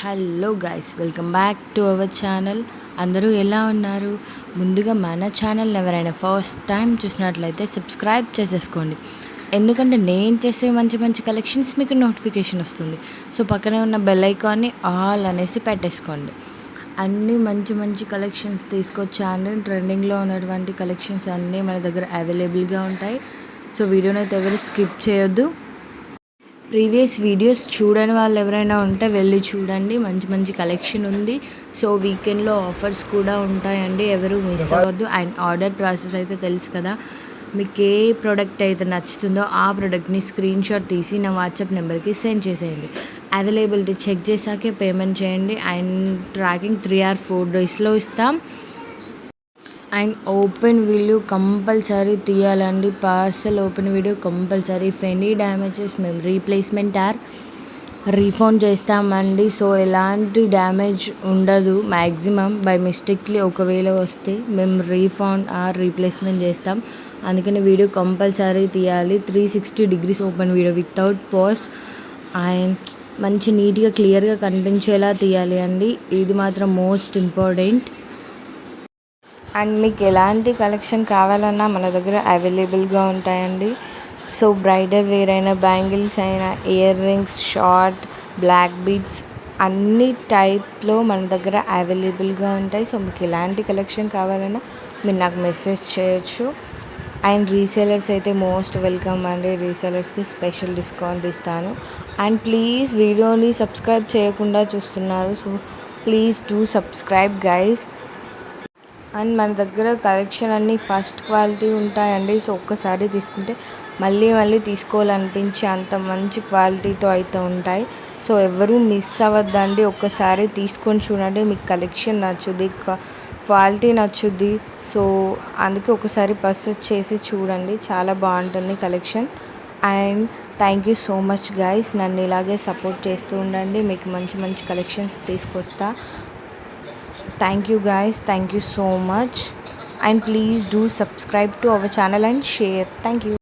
Hello guys, welcome back to our channel. అందరూ ఎలా ఉన్నారు? ముందుగా మన ఛానల్ ఎవరైనా ఫస్ట్ టైం చూసినట్లయితే సబ్స్క్రైబ్ చేసేసుకోండి. ఎందుకంటే నేను చేసే మంచి మంచి కలెక్షన్స్ మీకు నోటిఫికేషన్ వస్తుంది. సో పక్కనే ఉన్న బెల్ ఐకాన్ని ఆల్ అనేసి పెట్టేసుకోండి. అన్నీ మంచి మంచి కలెక్షన్స్ తీసుకొచ్చాను. ట్రెండింగ్లో ఉన్నటువంటి కలెక్షన్స్ అన్నీ మన దగ్గర అవైలబుల్గా ఉంటాయి. సో వీడియోని అయితే ఎవరు స్కిప్ చేయొద్దు. ప్రీవియస్ వీడియోస్ చూడని వాళ్ళు ఎవరైనా ఉంటే వెళ్ళి చూడండి. మంచి మంచి కలెక్షన్ ఉంది. సో వీకెండ్లో ఆఫర్స్ కూడా ఉంటాయండి, ఎవరు మిస్ అవ్వద్దు. అండ్ ఆర్డర్ ప్రాసెస్ అయితే తెలుసు కదా, మీకు ఏ ప్రోడక్ట్ అయితే నచ్చుతుందో ఆ ప్రోడక్ట్ని స్క్రీన్ షాట్ తీసి నా వాట్సాప్ నెంబర్కి సెండ్ చేసేయండి. అవైలబిలిటీ చెక్ చేశాకే పేమెంట్ చేయండి. అండ్ ట్రాకింగ్ 3 or 4 daysలో ఇస్తాం. అండ్ ఓపెన్ వీడియో కంపల్సరీ తీయాలండి. Parcel open video compulsory. If any damages మేము రీప్లేస్మెంట్ ఆర్ రీఫండ్ చేస్తామండి. సో ఎలాంటి డ్యామేజ్ ఉండదు. మ్యాక్సిమం బై మిస్టేక్లీ ఒకవేళ వస్తే మేము రీఫండ్ ఆర్ రీప్లేస్మెంట్ చేస్తాం. అందుకని వీడియో కంపల్సరీ తీయాలి. 360 degrees open video without pause and మంచి నీట్గా క్లియర్గా కనిపించేలా తీయాలి అండి. ఇది మాత్రం మోస్ట్ ఇంపార్టెంట్. అండ్ మీకు ఎలాంటి కలెక్షన్ కావాలన్నా మన దగ్గర అవైలబుల్గా ఉంటాయండి. సో బ్రైడల్ వేర్ అయినా, బ్యాంగిల్స్ అయినా, ear rings, short, black beads అన్ని టైప్లో మన దగ్గర అవైలబుల్గా ఉంటాయి. సో మీకు ఎలాంటి కలెక్షన్ కావాలన్నా మీరు నాకు మెసేజ్ చేయొచ్చు. అండ్ రీసేలర్స్ అయితే మోస్ట్ వెల్కమ్ అండి. రీసేలర్స్కి స్పెషల్ డిస్కౌంట్ ఇస్తాను. అండ్ ప్లీజ్ వీడియోని సబ్స్క్రైబ్ చేయకుండా చూస్తున్నారు, so please do subscribe guys. And మన దగ్గర కలెక్షన్ అన్నీ ఫస్ట్ క్వాలిటీ ఉంటాయండి. సో ఒక్కసారి తీసుకుంటే మళ్ళీ మళ్ళీ తీసుకోవాలనిపించి అంత మంచి క్వాలిటీతో అయితే ఉంటాయి. సో ఎవరు మిస్ అవ్వద్దండి. ఒక్కసారి తీసుకొని చూడండి, మీకు కలెక్షన్ నచ్చుద్ది, క్వాలిటీ నచ్చుద్ది. సో అందుకే ఒకసారి పర్చేస్ చేసి చూడండి, చాలా బాగుంటుంది collection. And thank you so much guys. నన్ను ఇలాగే సపోర్ట్ చేస్తూ ఉండండి, మీకు మంచి మంచి కలెక్షన్స్ తీసుకొస్తా. Thank you guys, thank you so much, and please do subscribe to our channel and share. Thank you.